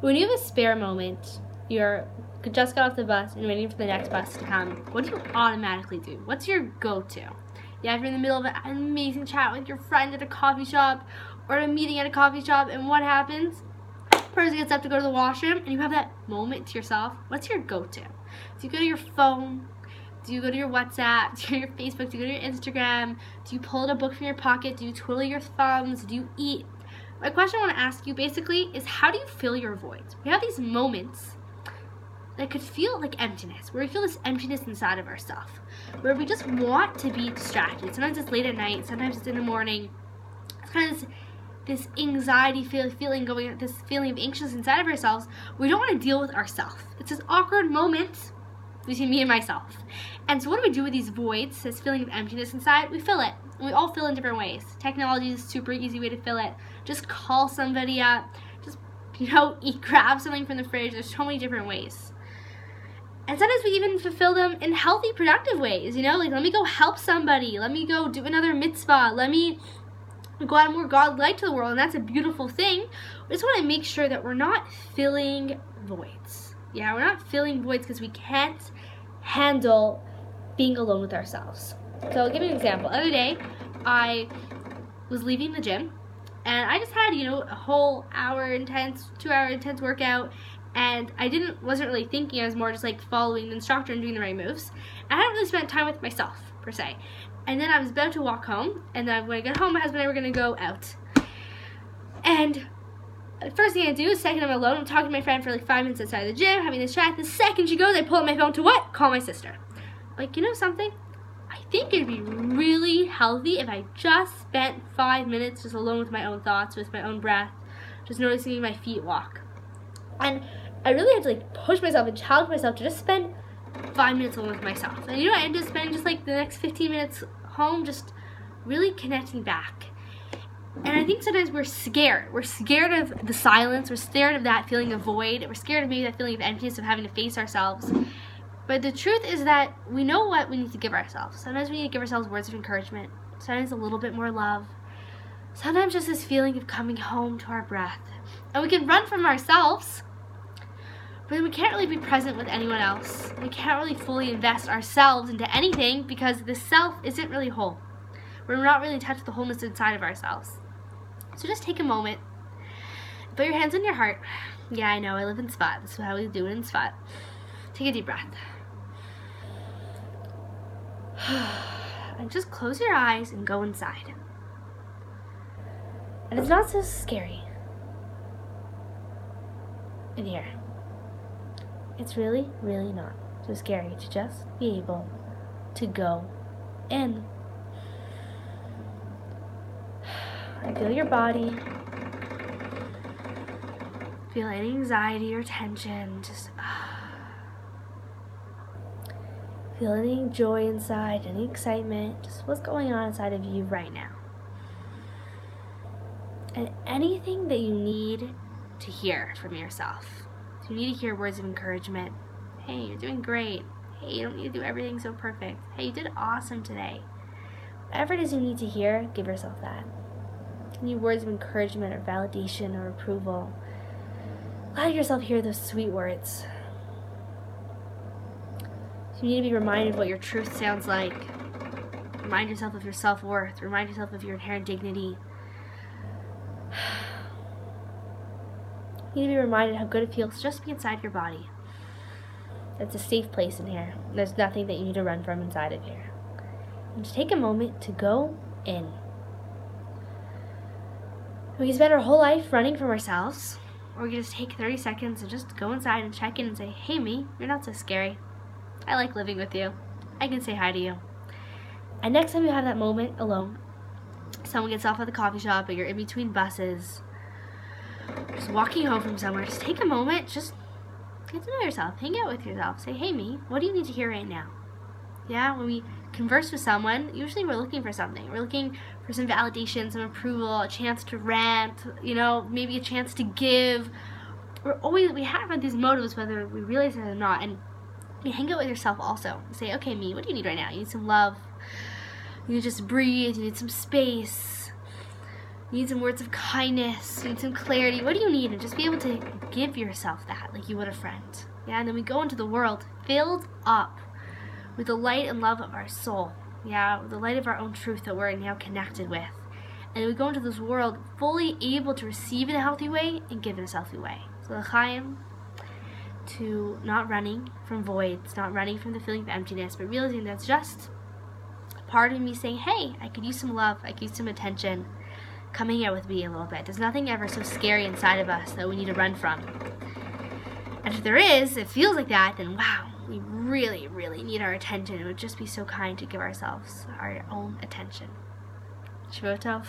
When you have a spare moment, you're just got off the bus and waiting for the next bus to come, what do you automatically do? What's your go-to? Yeah, if you're in the middle of an amazing chat with your friend at a coffee shop or a meeting at a coffee shop, and what happens? Person gets up to go to the washroom and you have that moment to yourself. What's your go-to? Do you go to your phone? Do you go to your WhatsApp? Do you go to your Facebook? Do you go to your Instagram? Do you pull out a book from your pocket? Do you twiddle your thumbs? Do you eat? My question I want to ask you basically is, how do you fill your voids? We have these moments that could feel like emptiness, where we feel this emptiness inside of ourselves, where we just want to be distracted. Sometimes it's late at night, sometimes it's in the morning. It's kind of this anxiety feeling going on, this feeling of anxious inside of ourselves. We don't want to deal with ourselves. It's this awkward moment between me and myself. And so what do we do with these voids, this feeling of emptiness inside? We fill it. And we all fill in different ways. Technology is a super easy way to fill it. Just call somebody up. Just, grab something from the fridge. There's so many different ways. And sometimes we even fulfill them in healthy, productive ways. Like, let me go help somebody. Let me go do another mitzvah. Let me go out more God light to the world. And that's a beautiful thing. We just want to make sure that we're not filling voids. Yeah, we're not filling voids because we can't handle being alone with ourselves. So I'll give you an example. The other day, I was leaving the gym, and I just had, a whole 2-hour intense workout, and I wasn't really thinking. I was more just like following the instructor and doing the right moves. I hadn't really spent time with myself, per se. And then I was about to walk home, and then when I got home, my husband and I were going to go out. And the first thing I do is, second I'm alone, I'm talking to my friend for like 5 minutes outside the gym, having this chat. The second she goes, I pull out my phone to what? Call my sister. Like, something? I think it'd be really healthy if I just spent 5 minutes just alone with my own thoughts, with my own breath, just noticing my feet walk. And I really had to push myself and challenge myself to just spend 5 minutes alone with myself. And I ended up spending just the next 15 minutes home just really connecting back. And I think sometimes we're scared. We're scared of the silence. We're scared of that feeling of void. We're scared of maybe that feeling of emptiness, of having to face ourselves. But the truth is that we know what we need to give ourselves. Sometimes we need to give ourselves words of encouragement. Sometimes a little bit more love. Sometimes just this feeling of coming home to our breath. And we can run from ourselves, but then we can't really be present with anyone else. We can't really fully invest ourselves into anything because the self isn't really whole. We're not really in touch with the wholeness inside of ourselves. So just take a moment. Put your hands on your heart. Yeah, I know, I live in Spot. This is how we do it in Spot. Take a deep breath. And just close your eyes and go inside. And it's not so scary in here. It's really, really not so scary to just be able to go in. And feel your body. Feel any anxiety or tension. Just feel any joy inside, any excitement, just what's going on inside of you right now. And anything that you need to hear from yourself. If you need to hear words of encouragement, hey, you're doing great. Hey, you don't need to do everything so perfect. Hey, you did awesome today. Whatever it is you need to hear, give yourself that. If you need words of encouragement or validation or approval, allow yourself to hear those sweet words. You need to be reminded of what your truth sounds like. Remind yourself of your self-worth. Remind yourself of your inherent dignity. You need to be reminded how good it feels just to be inside your body. It's a safe place in here. There's nothing that you need to run from inside of here. And just take a moment to go in. We can spend our whole life running from ourselves, or we can just take 30 seconds and just go inside and check in and say, hey, me, you're not so scary. I like living with you. I can say hi to you. And next time you have that moment alone, someone gets off at the coffee shop, or you're in between buses, just walking home from somewhere, just take a moment, just get to know yourself, hang out with yourself, say, hey, me, what do you need to hear right now? Yeah, when we converse with someone, usually we're looking for something. We're looking for some validation, some approval, a chance to rant, maybe a chance to give. We have these motives, whether we realize it or not, and you hang out with yourself also. You say, okay, me, what do you need right now? You need some love. You need to just breathe. You need some space. You need some words of kindness. You need some clarity. What do you need? And just be able to give yourself that like you would a friend. Yeah, and then we go into the world filled up with the light and love of our soul. Yeah, with the light of our own truth that we're now connected with. And we go into this world fully able to receive in a healthy way and give in a healthy way. So l'chaim, to not running from voids, not running from the feeling of emptiness, but realizing that's just part of me saying, hey, I could use some love, I could use some attention. Come hang out with me a little bit. There's nothing ever so scary inside of us that we need to run from. And if there is, it feels like that, then wow, we really, really need our attention. It would just be so kind to give ourselves our own attention. Shvotov.